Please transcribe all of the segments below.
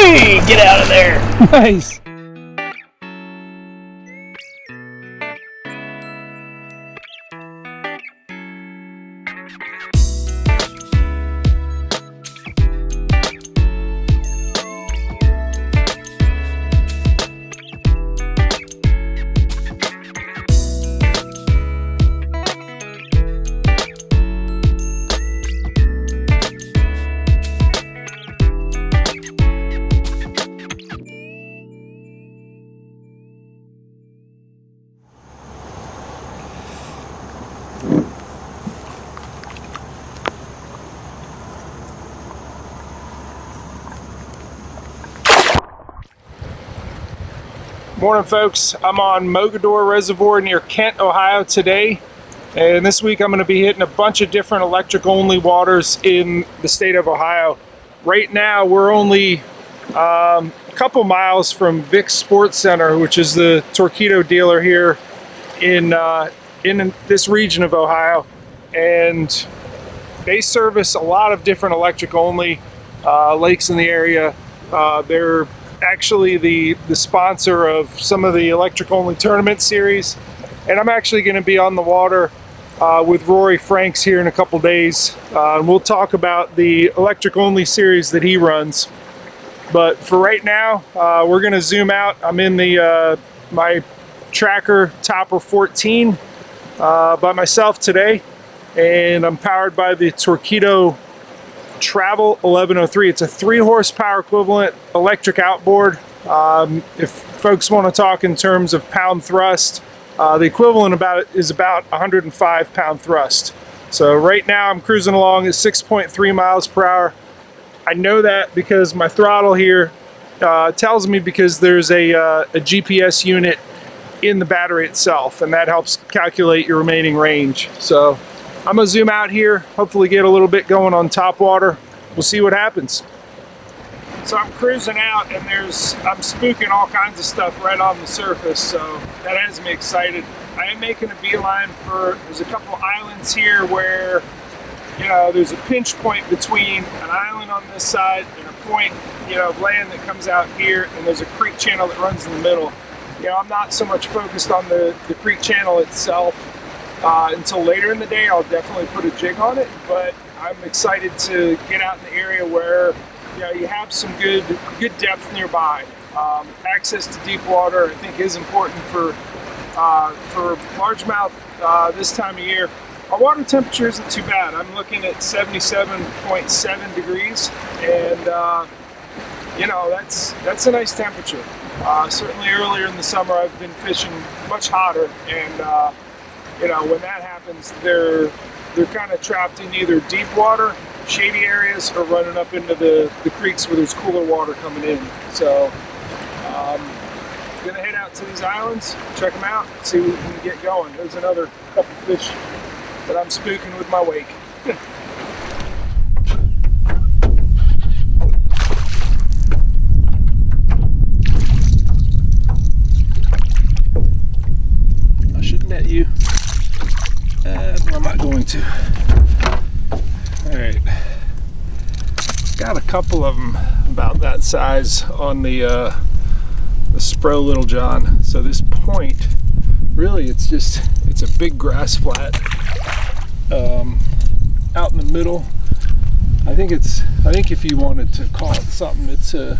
Hey, get out of there. Nice. Morning folks, I'm on Mogador Reservoir near Kent, Ohio today, and this week I'm going to be hitting a bunch of different electric only waters in the state of Ohio. Right now we're only a couple miles from Vic Sports Center, which is the Torpedo dealer here in this region of Ohio, and they service a lot of different electric only lakes in the area. They're actually the sponsor of some of the electric only tournament series, and I'm actually going to be on the water with Rory Franks here in a couple days. We'll talk about the electric only series that he runs, but for right now we're going to zoom out. I'm in the my Tracker Topper 14 by myself today, and I'm powered by the Torpedo Travel 1103. It's a 3 horsepower equivalent electric outboard. If folks want to talk in terms of pound thrust, the equivalent is about 105 pound thrust. So right now I'm cruising along at 6.3 miles per hour. I know that because my throttle here tells me, because there's a GPS unit in the battery itself, and that helps calculate your remaining range. So I'm gonna zoom out here, hopefully get a little bit going on top water. We'll see what happens. So I'm cruising out, and I'm spooking all kinds of stuff right on the surface, so that has me excited. I am making a beeline there's a couple islands here where, you know, there's a pinch point between an island on this side and a point, you know, of land that comes out here, and there's a creek channel that runs in the middle. You know, I'm not so much focused on the creek channel itself until later in the day. I'll definitely put a jig on it, but I'm excited to get out in the area where, you know, you have some good depth nearby. Access to deep water, I think, is important for largemouth this time of year. Our water temperature isn't too bad. I'm looking at 77.7 degrees, and you know, that's a nice temperature. Certainly earlier in the summer I've been fishing much hotter, and you know, when that happens, they're kind of trapped in either deep water, shady areas, or running up into the creeks where there's cooler water coming in. So gonna head out to these islands, check them out, see what we can get going. There's another couple fish that I'm spooking with my wake. I should net you. I'm not going to. Alright. Got a couple of them about that size on the Spro Little John. So this point, really it's a big grass flat out in the middle. I think if you wanted to call it something, it's a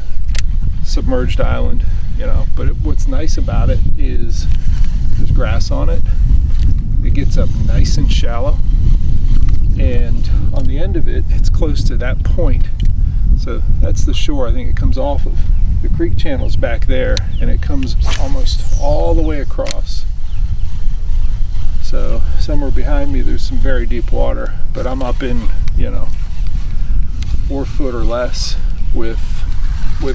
submerged island, you know, but what's nice about it is there's grass on it. It gets up nice and shallow, and on the end of it, it's close to that point. So that's the shore. I think it comes off of the creek channels back there, and it comes almost all the way across. So somewhere behind me there's some very deep water, but I'm up in, you know, 4 foot or less with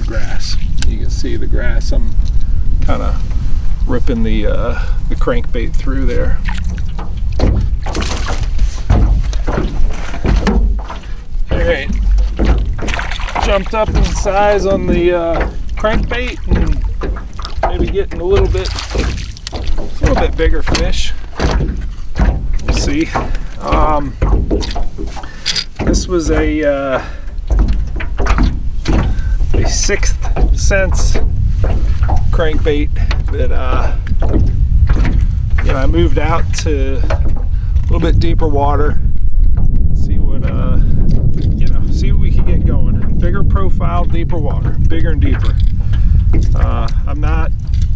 grass. You can see the grass. I'm kind of ripping the crankbait through there. Alright, jumped up in size on the crankbait, and maybe getting a little bit bigger fish. We'll see. This was a my 6th sense crankbait that I moved out to a little bit deeper water. See what see what we can get going. Bigger profile, deeper water, bigger and deeper. I'm not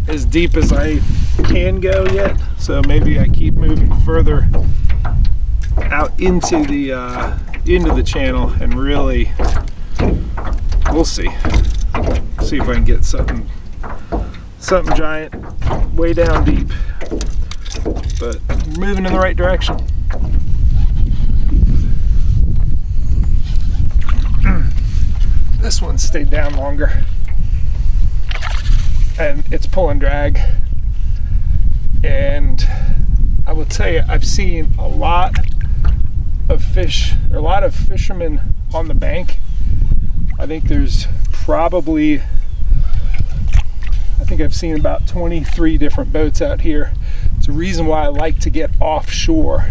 as deep as I can go yet, so maybe I keep moving further out into the channel, and really we'll see if I can get something giant way down deep, but moving in the right direction. This one stayed down longer and it's pulling drag, and I will tell you, I've seen a lot of fish, or a lot of fishermen on the bank. I think there's probably, I think I've seen about 23 different boats out here. It's a reason why I like to get offshore.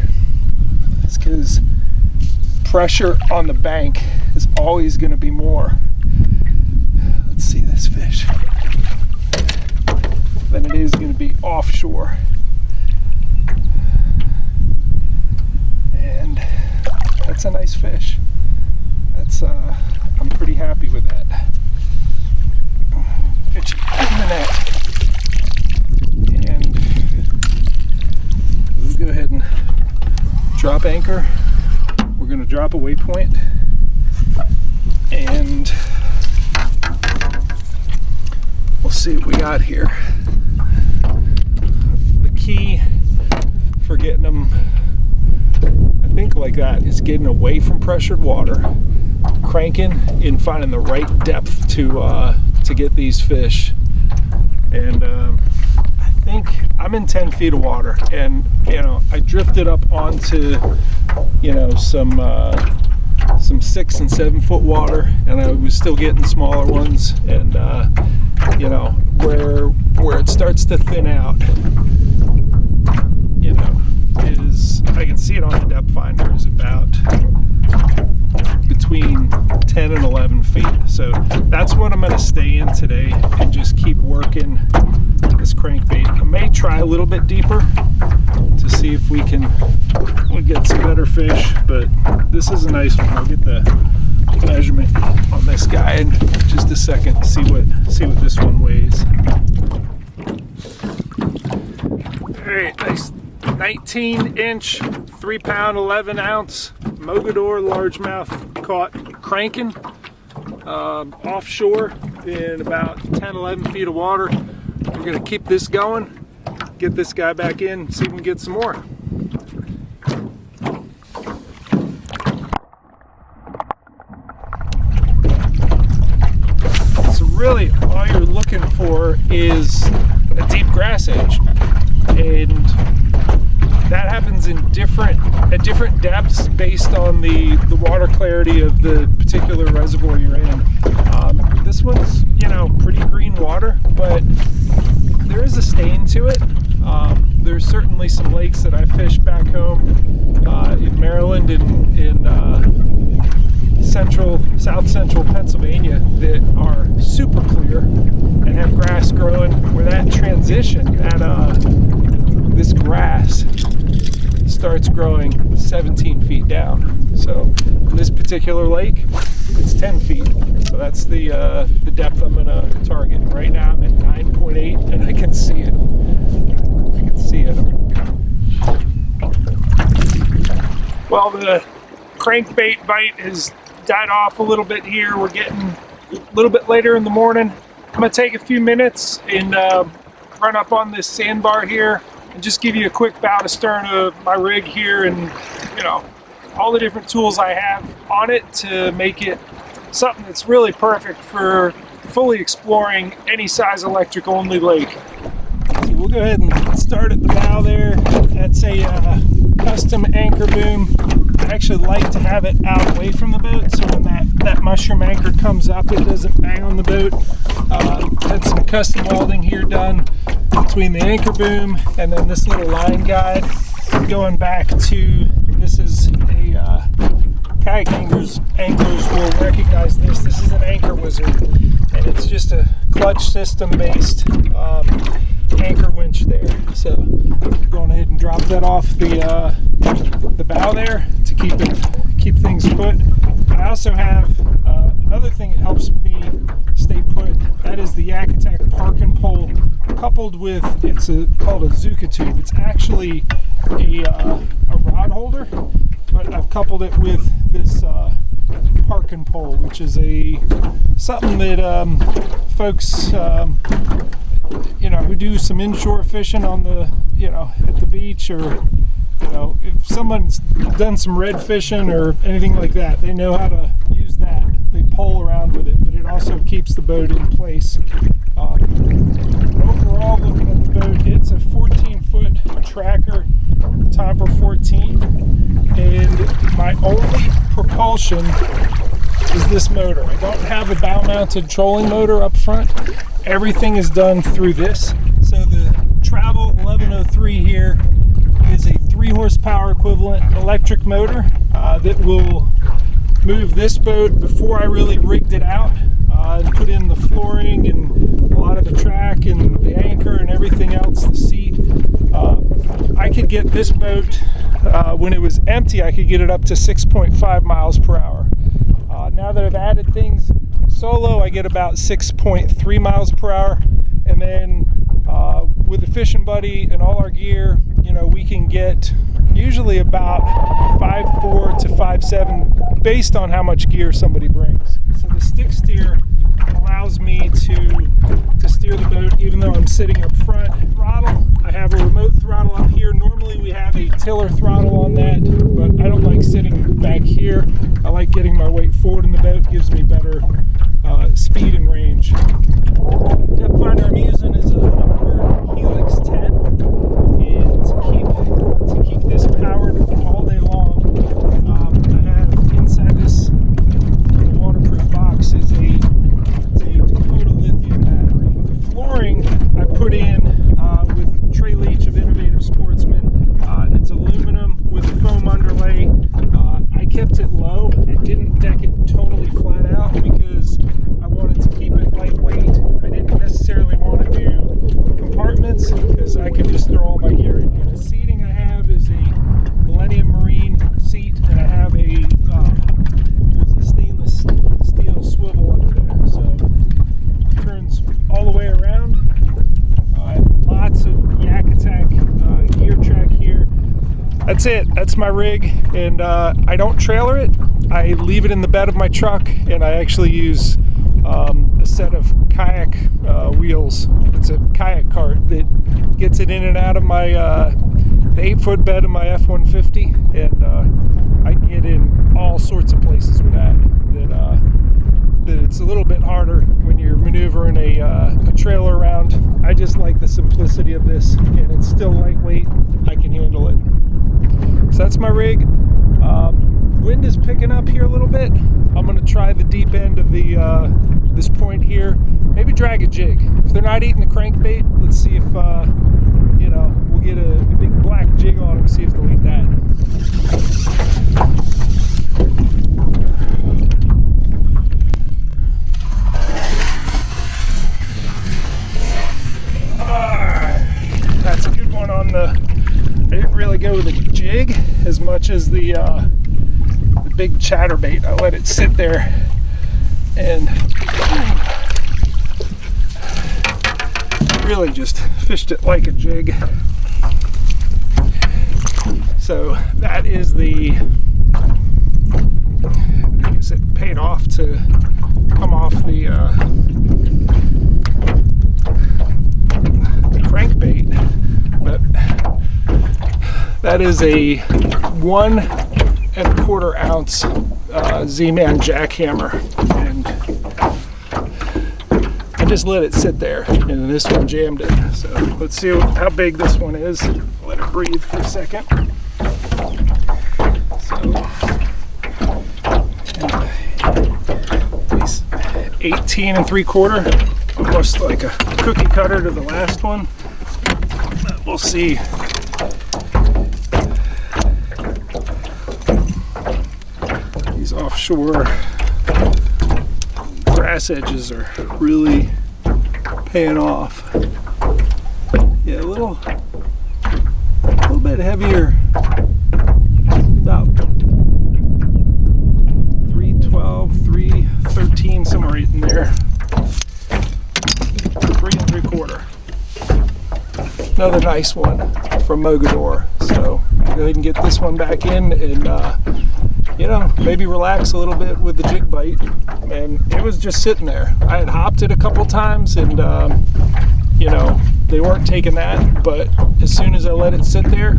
It's because pressure on the bank is always going to be more, let's see this fish, than it is going to be offshore. And that's a nice fish. That's I'm pretty happy with that. Fish in the net. And we'll go ahead and drop anchor. We're going to drop a waypoint, and we'll see what we got here. The key for getting them, I think, like that is getting away from pressured water, cranking, and finding the right depth to get these fish. And I think I'm in 10 feet of water, and I drifted up onto some 6 and 7 foot water, and I was still getting smaller ones, and where it starts to thin out, is, I can see it on the depth finder, is about between 10 and 11 feet. So that's what I'm going to stay in today and just keep working this crankbait. I may try a little bit deeper to see if we'll get some better fish, but this is a nice one. I'll get the measurement on this guy in just a second to see what this one weighs. All right, nice 19-inch, 3-pound, 11-ounce Mogador largemouth caught cranking offshore in about 10-11 feet of water. We're going to keep this going, get this guy back in, see if we can get some more. So really all you're looking for is a deep grass edge, and that happens at different depths based on the water clarity of the particular reservoir you're in. This one's pretty green water, but there is a stain to it. There's certainly some lakes that I fished back home in Maryland and in south central Pennsylvania that are super clear and have grass growing, where that transition, this grass starts growing 17 feet down. So in this particular lake, it's 10 feet. So that's the depth I'm going to target. Right now I'm at 9.8, and I can see it. Well, the crankbait bite has died off a little bit here. We're getting a little bit later in the morning. I'm going to take a few minutes and run up on this sandbar here and just give you a quick bow to stern of my rig here, and all the different tools I have on it to make it something that's really perfect for fully exploring any size electric only lake. So we'll go ahead and start at the bow there. That's a custom anchor boom. I actually like to have it out away from the boat, so when that mushroom anchor comes up, it doesn't bang on the boat. Had some custom welding here done between the anchor boom and then this little line guide. Going back to, this is a kayak anglers will recognize this. This is an Anchor Wizard. and it's just a clutch system based anchor winch there. So I'm going ahead and drop that off the bow there to keep things put. I also have another thing that helps me stay put. That is the Yak Attack park and pole, coupled with called a Zuka tube. It's actually a rod holder, but I've coupled it with this park and pole, which is something that folks who do some inshore fishing on the at the beach, or if someone's done some red fishing or anything like that, they know how to use that. They pole around with it, but it also keeps the boat in place. Overall, looking at the boat, it's a 14-foot tracker, Topper 14, and my only propulsion is this motor. I don't have a bow-mounted trolling motor up front. Everything is done through this. So the Travel 1103 here is a 3-horsepower equivalent electric motor that will move this boat before I really rigged it out and put in the flooring and a lot of the track and the anchor and everything else, the seat. I could get this boat, when it was empty, I could get it up to 6.5 miles per hour. Now that I've added things solo, I get about 6.3 miles per hour. And then with the fishing buddy and all our gear, we can get usually about 5.4 to 5.7 based on how much gear somebody brings. So the stick steer allows me to steer the boat even though I'm sitting up front. Throttle, I have a remote throttle up here. Normally we have a tiller throttle on that, but I don't like sitting back here. I like getting my weight forward in the boat. It gives me better speed and range. Depth finder I'm using is a Offshore Helix 10, and to keep this powered all day long, I have inside this waterproof box is a Dakota lithium battery. The flooring I put in with Trey Leach of Innovative Sportsman. It's aluminum with a foam underlay. I kept it low. I didn't deck it totally flat out because I wanted to keep it lightweight. I didn't necessarily want to do compartments because I could just throw all my gear in here. The seating I have is a Millennium Marine seat, and I have there's a stainless steel swivel under there, so it turns all the way around. I have lots of Yak Attack gear track here. That's it. That's my rig, and I don't trailer it. I leave it in the bed of my truck, and I actually use a set of kayak wheels. It's a kayak cart that gets it in and out of my the 8-foot bed of my F-150, and I get in all sorts of places with that it's a little bit harder when you're maneuvering a trailer around. I just like the simplicity of this, and it's still lightweight. I can handle it. So that's my rig. Wind is picking up here a little bit. I'm going to try the deep end of the this point here. Maybe drag a jig. If they're not eating the crankbait, let's see if we'll get a big black jig on them. See if they'll eat that. That's a good one on the. I didn't really go with a jig as much as the big chatterbait. I let it sit there and really just fished it like a jig. So that is I guess it paid off to come off the crankbait, but that is a 1 1/4 ounce Z-Man jackhammer, and I just let it sit there, and this one jammed it. So let's see how big this one is. Let it breathe for a second. So these 18 3/4, almost like a cookie cutter to the last one. But we'll see. These offshore grass edges are really paying off. Yeah, a little bit heavier, about 312, 313, somewhere in there. 3 3/4. Another nice one from Mogador. So go ahead and get this one back in, and you know, maybe relax a little bit with the jig bite. And it was just sitting there. I had hopped it a couple times, and you know, they weren't taking that, but as soon as I let it sit there,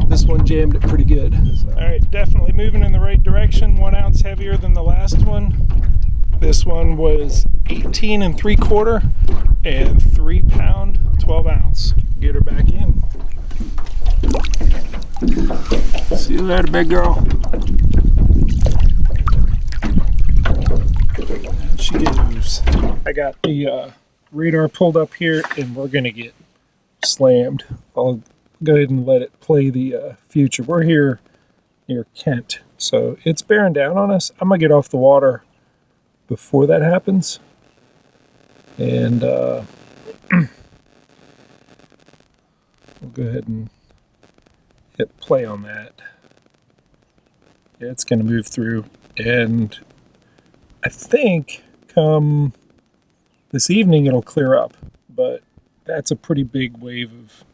this one jammed it pretty good. So, all right, definitely moving in the right direction. 1 ounce heavier than the last one. This one was 18 3/4 and 3 pound, 12 ounce. Get her back in. See you later, big girl. And she goes. I got the radar pulled up here, and we're gonna get slammed. I'll go ahead and let it play the future. We're here near Kent, so it's bearing down on us. I'm gonna get off the water before that happens, and we'll go ahead and hit play on that. Yeah, it's gonna move through, and I think come this evening it'll clear up, but that's a pretty big wave of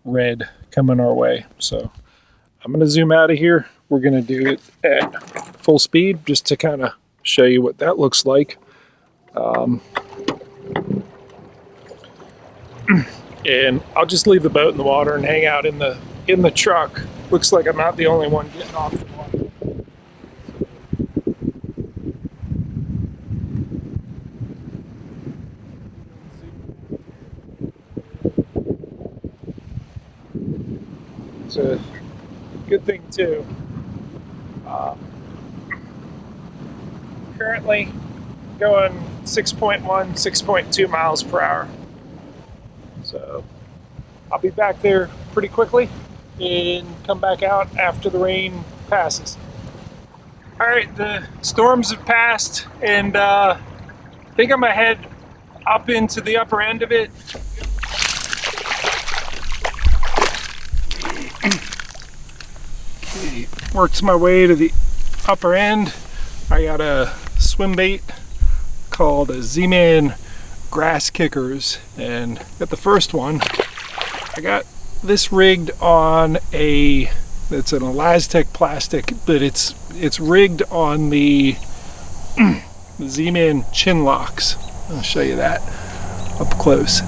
red coming our way. So I'm gonna zoom out of here. We're gonna do it at full speed just to kind of show you what that looks like. And I'll just leave the boat in the water and hang out in the truck. Looks like I'm not the only one getting off the water. It's a good thing too. Currently going 6.1, 6.2 miles per hour. So I'll be back there pretty quickly and come back out after the rain passes. All right, the storms have passed, and I think I'm gonna head up into the upper end of it. Okay, worked my way to the upper end. I got a swim bait called a Z-Man Grass Kickers, and got the first one. I got this rigged on it's an Elastec plastic, but it's rigged on the Z-Man chin locks. I'll show you that up close.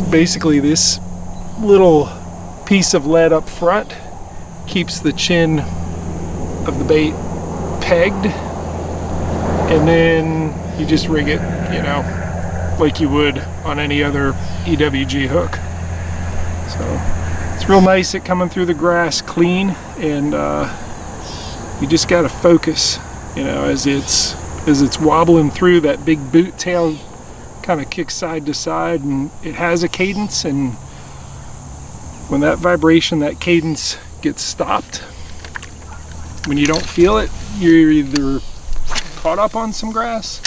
Basically, this little piece of lead up front keeps the chin of the bait pegged, and then you just rig it, you know, like you would on any other EWG hook. So it's real nice it coming through the grass clean, and you just got to focus, you know, as it's wobbling through. That big boot tail kind of kicks side to side, and it has a cadence, and when that vibration, that cadence gets stopped, when you don't feel it, you're either caught up on some grass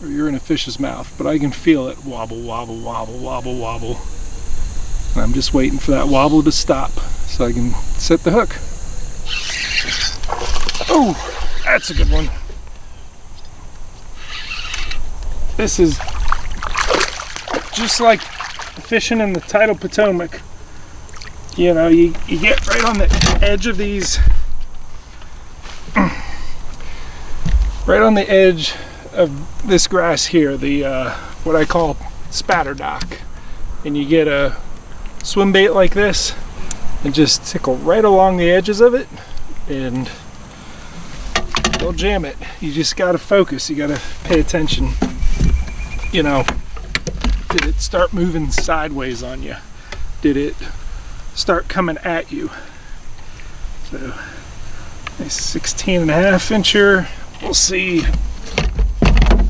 or you're in a fish's mouth. But I can feel it wobble, wobble, wobble, wobble, wobble. And I'm just waiting for that wobble to stop so I can set the hook. Oh, that's a good one. This is just like fishing in the tidal Potomac. You know, you get right on the edge of these, right on the edge of this grass here, the what I call spatter dock, and you get a swim bait like this and just tickle right along the edges of it, and they'll jam it. You just got to focus. You got to pay attention. You know, did it start moving sideways on you? Did it start coming at you? So, nice 16.5 incher. We'll see.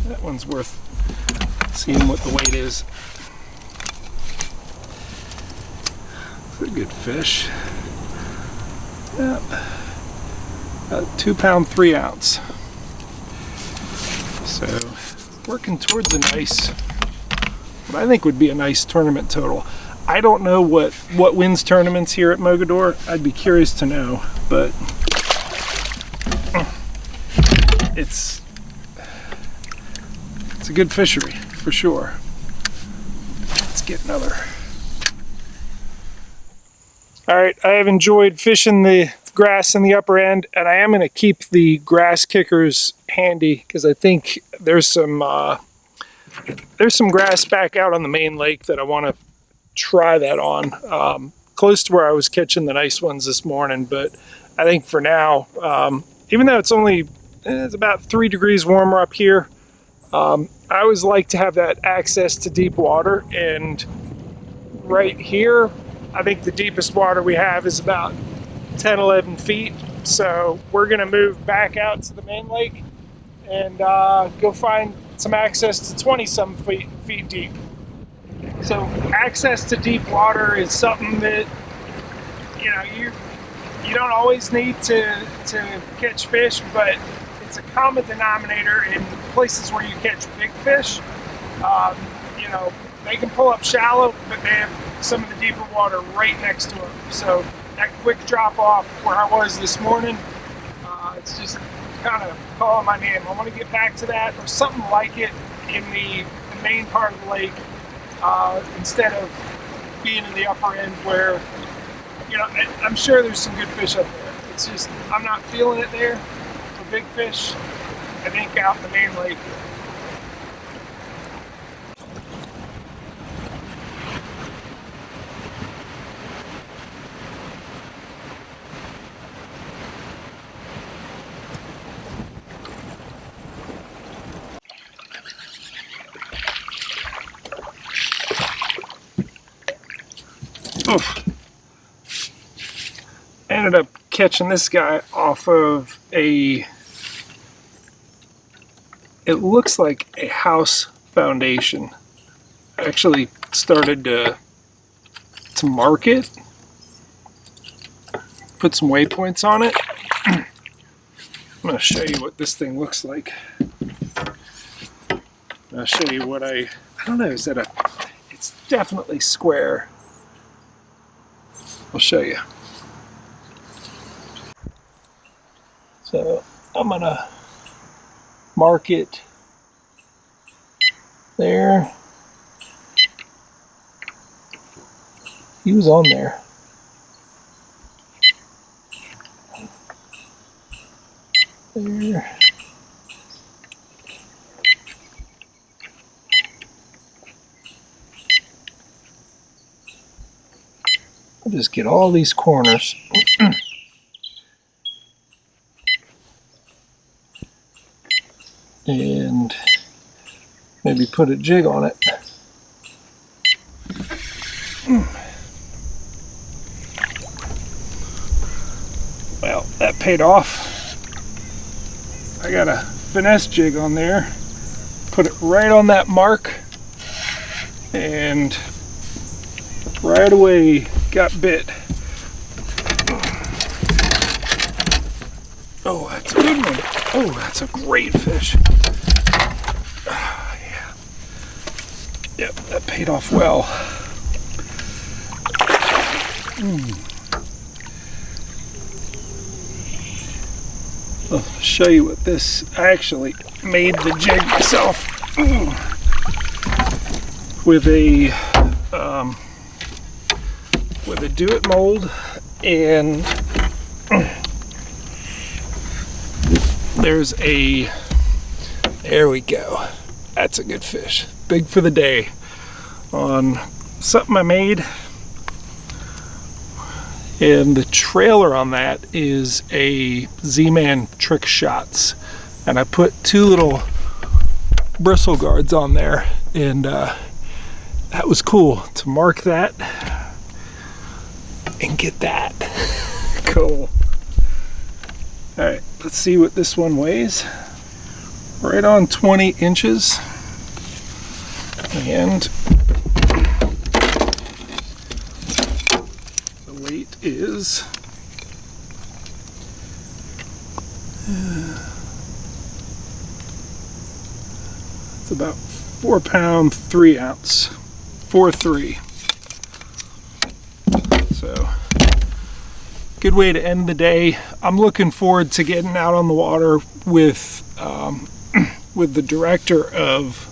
That one's worth seeing what the weight is. It's a good fish. Yeah. 2 pound 3 ounce. So working towards a nice, what I think would be a nice tournament total. I don't know what wins tournaments here at Mogador. I'd be curious to know, but it's a good fishery for sure. Let's get another. All right, I have enjoyed fishing the grass in the upper end, and I am going to keep the grass kickers handy because I think there's some grass back out on the main lake that I want to try that on, close to where I was catching the nice ones this morning. But I think for now, even though it's about 3 degrees warmer up here, I always like to have that access to deep water, and right here I think the deepest water we have is about 10-11 feet. So we're gonna move back out to the main lake and go find some access to 20-some feet deep. So access to deep water is something that, you know, you don't always need to catch fish, but it's a common denominator in places where you catch big fish. You know, they can pull up shallow, but they have some of the deeper water right next to them. So that quick drop off where I was this morning, it's just kind of calling my name. I want to get back to that or something like it in the main part of the lake, instead of being in the upper end where, you know, I'm sure there's some good fish up there. It's just, I'm not feeling it there for big fish. I think out in the main lake. Oof. Ended up catching this guy off of it looks like a house foundation. I actually started to mark it, put some waypoints on it. I'm going to show you what this thing looks like. I'll show you what I don't know, is that it's definitely square. I'll show you. So I'm gonna mark it there. He was on there. There. I'll just get all these corners. And maybe put a jig on it. Well, that paid off. I got a finesse jig on there. Put it right on that mark. And right away got bit. Oh, that's a good one. Oh, that's a great fish. Yeah. Yep, that paid off well. I'll show you what this, I actually made the jig myself with a do-it mold, and there we go. That's a good fish. Big for the day on something I made. And the trailer on that is a Z-Man Trick Shots. And I put 2 little bristle guards on there. And that was cool to mark that and get that. Cool. Alright, let's see what this one weighs. Right on 20 inches. And the weight is It's about 4 pound 3 ounce, 4.3. So good way to end the day. I'm looking forward to getting out on the water with the director of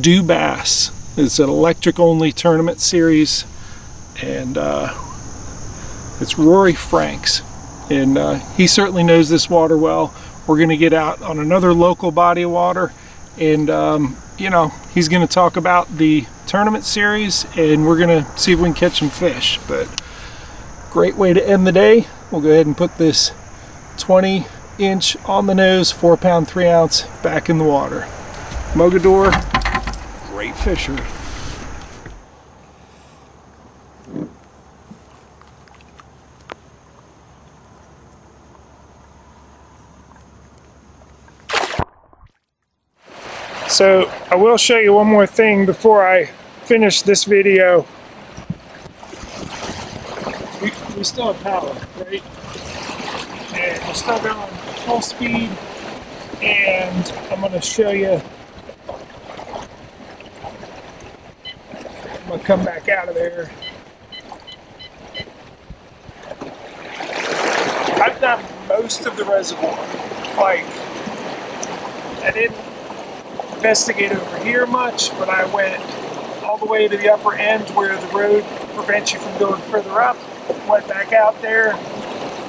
Do Bass. It's an electric only tournament series, and it's Rory Franks, and he certainly knows this water well. We're going to get out on another local body of water, and you know, he's going to talk about the tournament series, and we're going to see if we can catch some fish. But great way to end the day. We'll go ahead and put this 20-inch on the nose, 4 pound 3 ounce back in the water. Mogador, great fisher. So I will show you one more thing before I finish this video. We still have power, right? And we're still going full speed, and I'm going to show you. I'm going to come back out of there. I've done most of the reservoir. Like, I didn't investigate over here much, but I went all the way to the upper end where the road prevents you from going further up. Went back out there.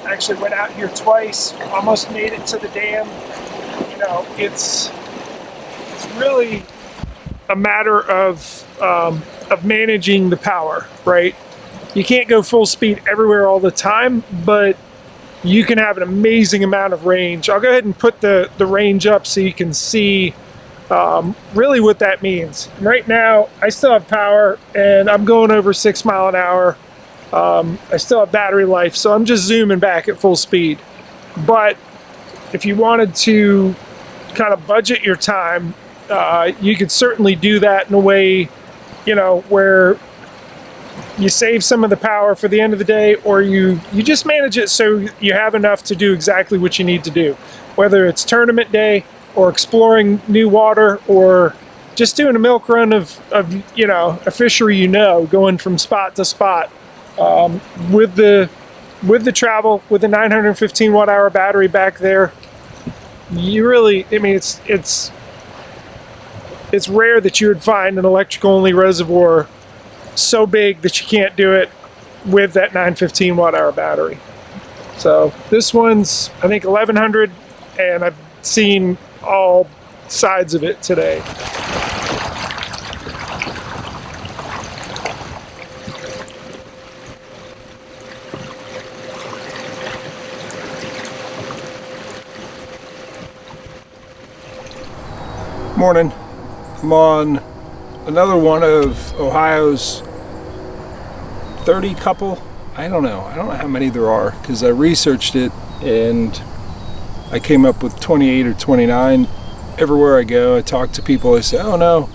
Actually went out here twice. Almost made it to the dam. You know, it's really a matter of managing the power, right? You can't go full speed everywhere all the time, but you can have an amazing amount of range. I'll go ahead and put the range up so you can see really what that means. And right now, I still have power, and I'm going over 6 miles an hour. I still have battery life, so I'm just zooming back at full speed. But if you wanted to kind of budget your time, you could certainly do that in a way, you know, where you save some of the power for the end of the day, or you just manage it so you have enough to do exactly what you need to do. Whether it's tournament day, or exploring new water, or just doing a milk run of you know, a fishery, you know, going from spot to spot. With the travel, with the 915 watt hour battery back there, you really, I mean, it's rare that you would find an electric only reservoir so big that you can't do it with that 915 watt hour battery. So this one's, I think, 1100, and I've seen all sides of it today. Morning. I'm on another one of Ohio's 30 couple. I don't know how many there are, because I researched it and I came up with 28 or 29. Everywhere I go, I talk to people, I say, oh no,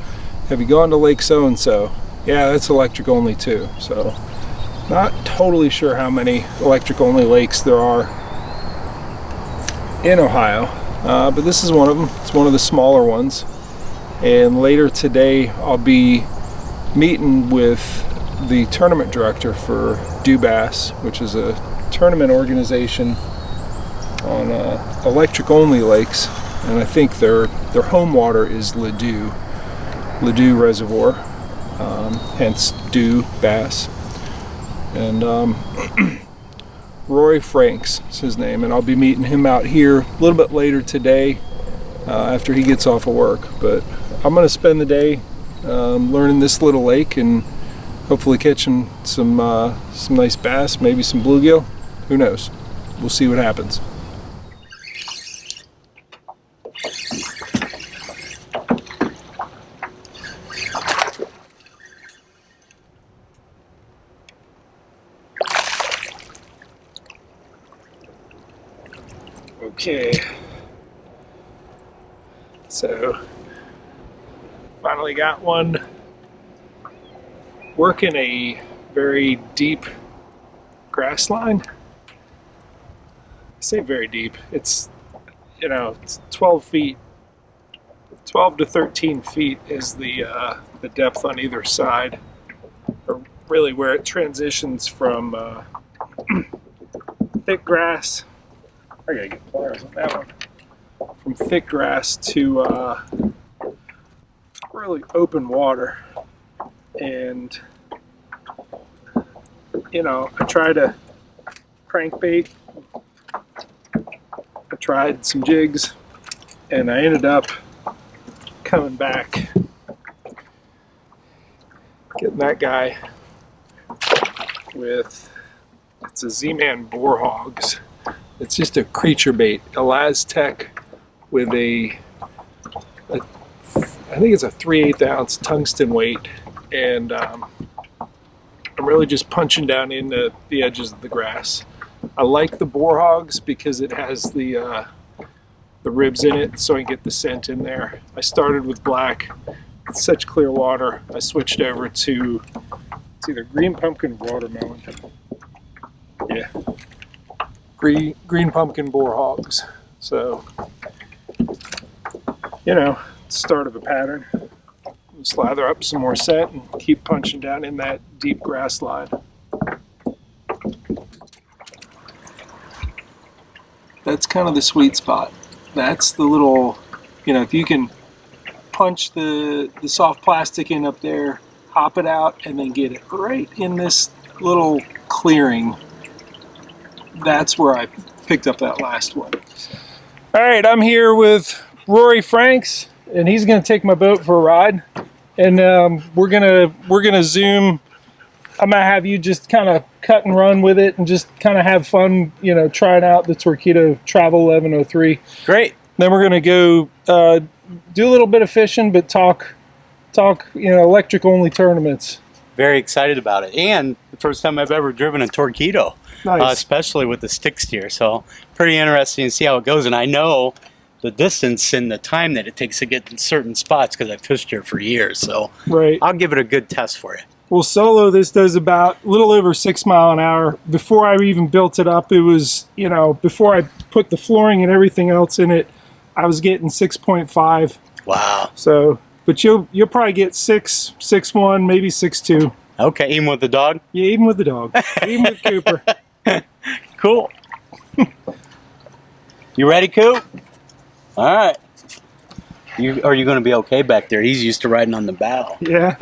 have you gone to Lake so-and-so? Yeah, that's electric only too. So not totally sure how many electric only lakes there are in Ohio, but this is one of them. It's one of the smaller ones. And later today I'll be meeting with the tournament director for Do Bass, which is a tournament organization on electric only lakes, and I think their home water is Ladue Reservoir, hence Do Bass. And Rory Franks is his name, and I'll be meeting him out here a little bit later today after he gets off of work. But I'm going to spend the day learning this little lake and hopefully catching some nice bass, maybe some bluegill. Who knows? We'll see what happens. Okay, so finally got one working a very deep grass line. I say very deep, it's, you know, it's 12 feet 12 to 13 feet is the depth on either side, or really where it transitions from thick grass. I gotta get pliers on that one. From thick grass to really open water. And you know, I tried a crankbait, I tried some jigs, and I ended up coming back getting that guy with, it's a Z-Man Boar Hogs. It's just a creature bait, a Laztec with I think it's a 3/8 ounce tungsten weight, and I'm really just punching down into the edges of the grass. I like the Boar Hogs because it has the ribs in it, so I can get the scent in there. I started with black. It's such clear water. I switched over to, it's either green pumpkin or watermelon. Yeah, green pumpkin Boar Hogs. So, you know, start of a pattern. Slather up some more scent and keep punching down in that deep grass line. That's kind of the sweet spot. That's the little, you know, if you can punch the soft plastic in up there, hop it out, and then get it right in this little clearing, that's where I picked up that last one. All right, I'm here with Rory Franks, and he's going to take my boat for a ride, and we're gonna zoom. I'm gonna have you just kind of cut and run with it, and just kind of have fun, you know, trying out the Torqeedo Travel 1103. Great. Then we're gonna go do a little bit of fishing, but talk, you know, electric only tournaments. Very excited about it, and the first time I've ever driven a Torqeedo, Nice. especially with the stick steer. So pretty interesting to see how it goes, and I know the distance and the time that it takes to get in certain spots because I've fished here for years. So Right. I'll give it a good test for you. Well, solo, this does about a little over 6 miles an hour. Before I even built it up, it was, you know, before I put the flooring and everything else in it, I was getting 6.5. Wow. So, but you'll probably get 6.1, maybe 6.2. Okay, even with the dog? Yeah, even with the dog, even with Cooper. Cool. You ready, Coop? All right. Are you going to be okay back there? He's used to riding on the bow. Yeah.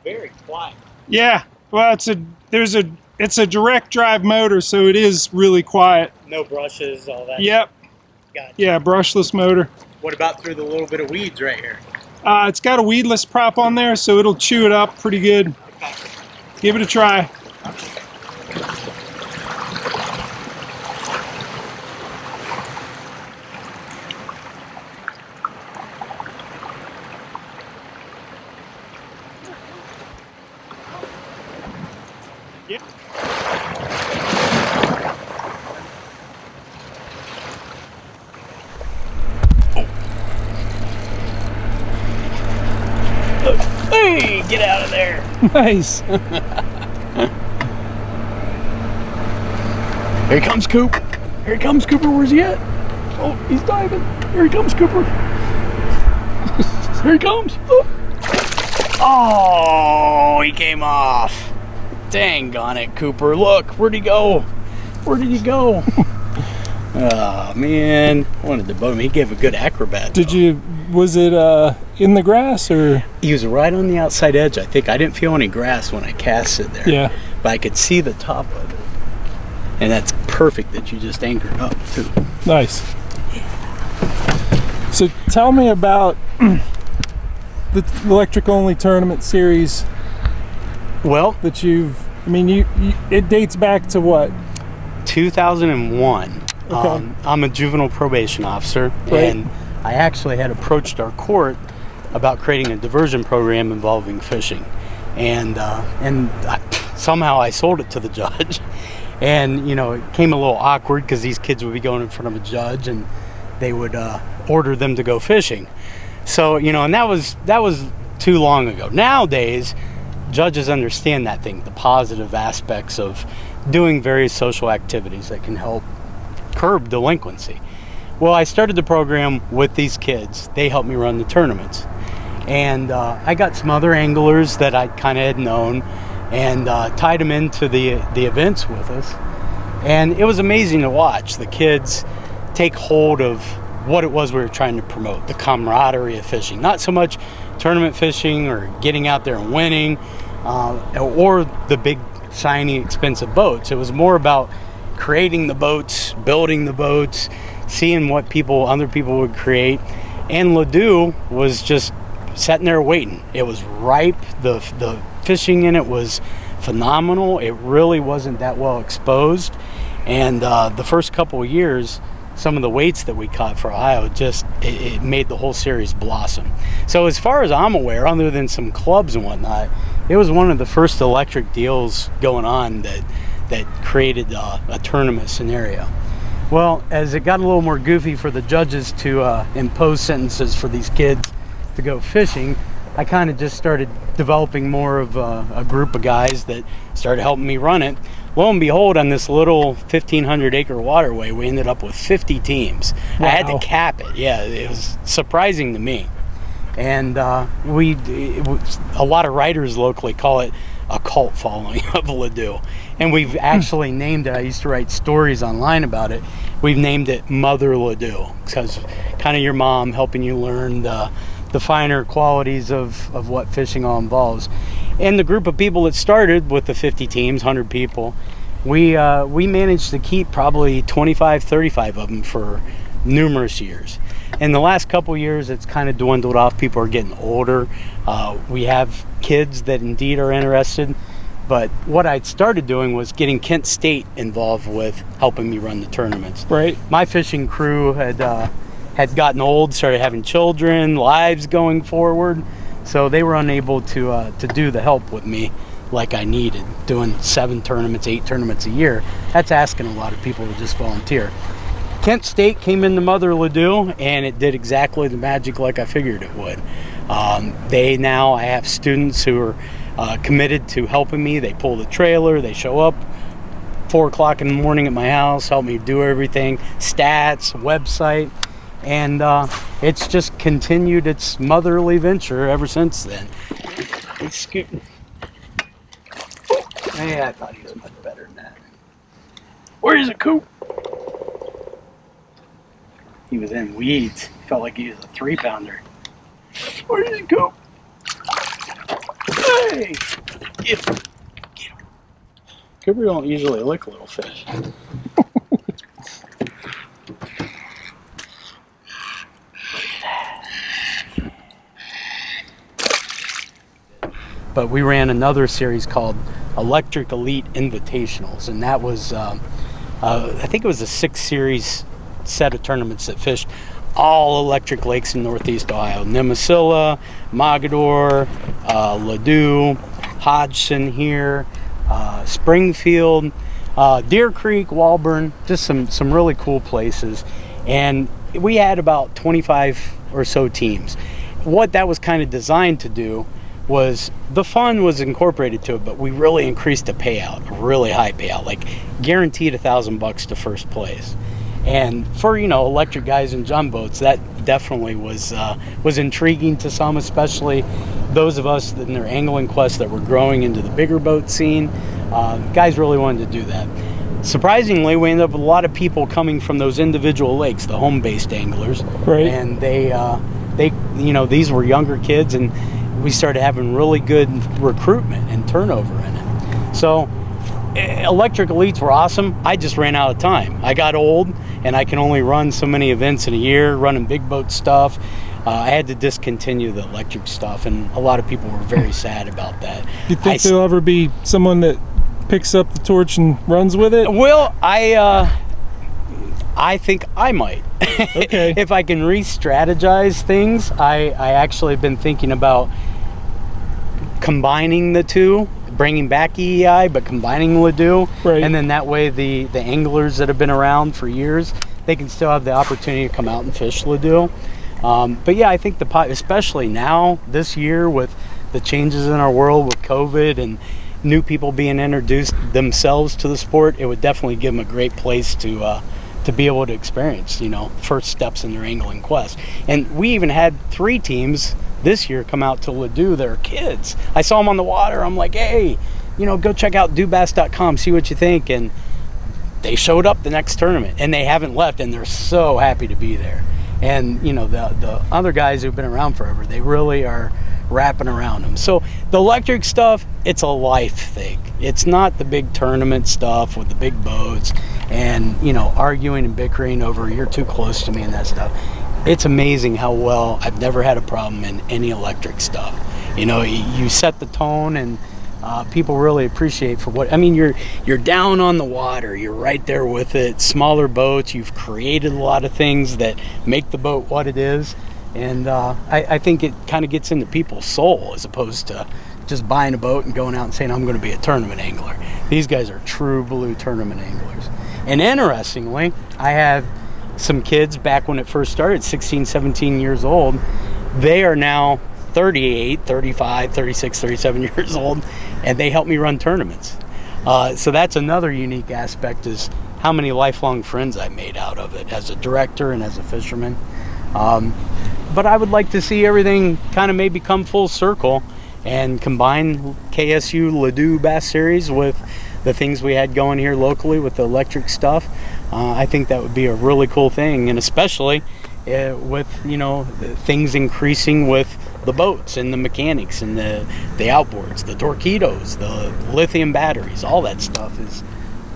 Very quiet. Yeah. Well, it's a direct drive motor, so it is really quiet. No brushes, all that. Yep. Gotcha. Yeah, brushless motor. What about through the little bit of weeds right here? It's got a weedless prop on there, so it'll chew it up pretty good. Okay. Give it a try. Yep. Hey, get out of there. Nice. Here he comes, Coop. Here he comes, Cooper. Where's he at? Oh, he's diving. Here he comes, Cooper. Here he comes. Oh, he came off. Dang on it, Cooper. Look, where'd he go? Where did he go? Oh, man. Wanted to boat him. He gave a good acrobat. Was it in the grass or? He was right on the outside edge, I think. I didn't feel any grass when I cast it there. Yeah. But I could see the top of it. And that's perfect that you just anchored up, too. Nice. So tell me about the electric only tournament series. Well, That it dates back to what? 2001. Okay. I'm a juvenile probation officer, Right. and I actually had approached our court about creating a diversion program involving fishing, and somehow I sold it to the judge, And, you know, it came a little awkward because these kids would be going in front of a judge and they would order them to go fishing. So, you know, and that was too long ago. Nowadays, judges understand that thing, the positive aspects of doing various social activities that can help curb delinquency. Well, I started the program with these kids. They helped me run the tournaments. And I got some other anglers that I kind of had known and tied them into the events with us. And it was amazing to watch the kids take hold of what it was we were trying to promote, the camaraderie of fishing. Not so much tournament fishing or getting out there and winning or the big, shiny, expensive boats. It was more about creating the boats, building the boats, seeing what other people would create. And Ladue was just sitting there waiting. It was ripe. The fishing in it was phenomenal. It really wasn't that well exposed. And the first couple of years, some of the weights that we caught for Ohio, it made the whole series blossom. So as far as I'm aware, other than some clubs and whatnot, it was one of the first electric deals going on that created a tournament scenario. Well, as it got a little more goofy for the judges to impose sentences for these kids to go fishing, I kind of just started developing more of a group of guys that started helping me run it. Lo and behold, on this little 1,500 acre waterway, we ended up with 50 teams. Wow. I had to cap it. Yeah, it was surprising to me. And a lot of writers locally call it a cult following of Ladue. And we've actually named it, I used to write stories online about it, we've named it Mother Ladue, because kind of your mom helping you learn the finer qualities of what fishing all involves. And the group of people that started with the 50 teams, 100 people, we managed to keep probably 25, 35 of them for numerous years. In the last couple years, it's kind of dwindled off. People are getting older. We have kids that indeed are interested. But what I'd started doing was getting Kent State involved with helping me run the tournaments. Right. My fishing crew had gotten old, started having children, lives going forward. So they were unable to do the help with me like I needed, doing 7 tournaments, 8 tournaments a year. That's asking a lot of people to just volunteer. Kent State came into Mother Ladue, and it did exactly the magic like I figured it would. I have students who are committed to helping me. They pull the trailer, they show up 4 o'clock in the morning at my house, help me do everything, stats, website. And it's just continued its motherly venture ever since then. He's scooting. Hey, I thought he was much better than that. Where is it, Coop? He was in weeds. Felt like he was a 3-pounder. Where is it, Coop? Hey! Get him. Get him. Cooper don't usually lick little fish. But we ran another series called Electric Elite Invitationals, and that was, I think it was a 6-series set of tournaments that fished all electric lakes in Northeast Ohio. Nemesilla, Mogador, Ladue, Hodgson here, Springfield, Deer Creek, Walburn, just some really cool places. And we had about 25 or so teams. What that was kind of designed to do was the fun was incorporated to it, but we really increased the payout, a really high payout, like guaranteed $1,000 to first place. And for, electric guys and jump boats, that definitely was intriguing to some, especially those of us in their angling quest that were growing into the bigger boat scene. Guys really wanted to do that. Surprisingly, we ended up with a lot of people coming from those individual lakes, the home-based anglers. Right. And these were younger kids, and we started having really good recruitment and turnover in it. So electric elites were awesome. I just ran out of time. I got old, and I can only run so many events in a year, running big boat stuff. I had to discontinue the electric stuff, and a lot of people were very sad about that. You think there'll ever be someone that picks up the torch and runs with it? Well, I think I might. Okay. If I can re-strategize things, I actually have been thinking about combining the two, bringing back EEI, but combining Ladue. Right. And then that way the anglers that have been around for years, they can still have the opportunity to come out and fish Ladue. But yeah, I think especially now, this year, with the changes in our world with COVID and new people being introduced themselves to the sport, it would definitely give them a great place to be able to experience, first steps in their angling quest. And we even had 3 teams this year come out to Ladue. They're kids. I saw them on the water. I'm like, hey, go check out dubass.com, see what you think. And they showed up the next tournament, and they haven't left, and they're so happy to be there. And the other guys who've been around forever, they really are wrapping around them. So the electric stuff, it's a life thing. It's not the big tournament stuff with the big boats and arguing and bickering over you're too close to me and that stuff. It's amazing how well I've never had a problem in any electric stuff. You set the tone, and people really appreciate for what, you're down on the water, you're right there with it, smaller boats, you've created a lot of things that make the boat what it is. And I think it kind of gets into people's soul as opposed to just buying a boat and going out and saying, I'm going to be a tournament angler. These guys are true blue tournament anglers. And interestingly, I had some kids back when it first started, 16, 17 years old. They are now 38, 35, 36, 37 years old, and they help me run tournaments. So that's another unique aspect, is how many lifelong friends I made out of it as a director and as a fisherman. But I would like to see everything kind of maybe come full circle and combine KSU Ladue Bass Series with the things we had going here locally with the electric stuff. I think that would be a really cool thing, and especially with things increasing with the boats and the mechanics and the outboards, the torpedoes, the lithium batteries, all that stuff is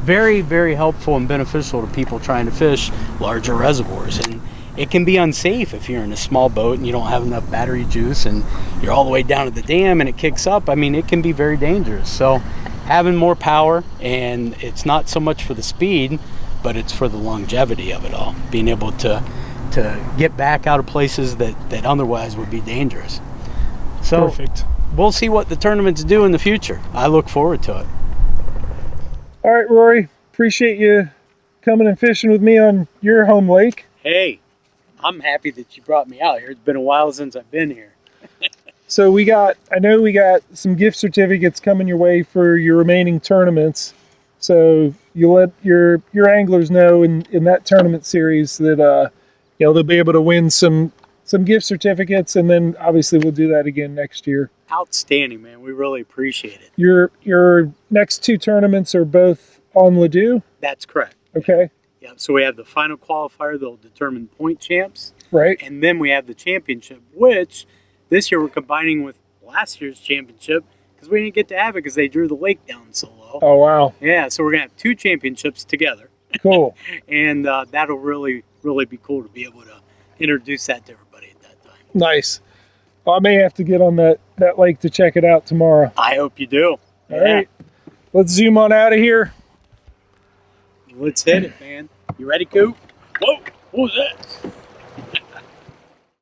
very, very helpful and beneficial to people trying to fish larger reservoirs. And it can be unsafe if you're in a small boat and you don't have enough battery juice and you're all the way down at the dam and it kicks up. It can be very dangerous. So having more power, and it's not so much for the speed, but it's for the longevity of it all, being able to get back out of places that otherwise would be dangerous. So perfect. We'll see what the tournaments do in the future. I look forward to it. All right, Rory, appreciate you coming and fishing with me on your home lake. Hey, I'm happy that you brought me out here. It's been a while since I've been here. So I know we got some gift certificates coming your way for your remaining tournaments. So you let your anglers know in that tournament series that they'll be able to win some gift certificates, and then obviously we'll do that again next year. Outstanding, man. We really appreciate it. Your next 2 tournaments are both on Ladue? That's correct. Okay. Yeah, so we have the final qualifier that'll determine point champs. Right. And then we have the championship, which this year we're combining with last year's championship because we didn't get to have it because they drew the lake down so low. Oh, wow. Yeah, so we're going to have 2 championships together. Cool. And that'll really, really be cool to be able to introduce that to everybody at that time. Nice. Well, I may have to get on that lake to check it out tomorrow. I hope you do. All right. Let's zoom on out of here. Let's hit it, man. You ready, Coop? Whoa, what was that?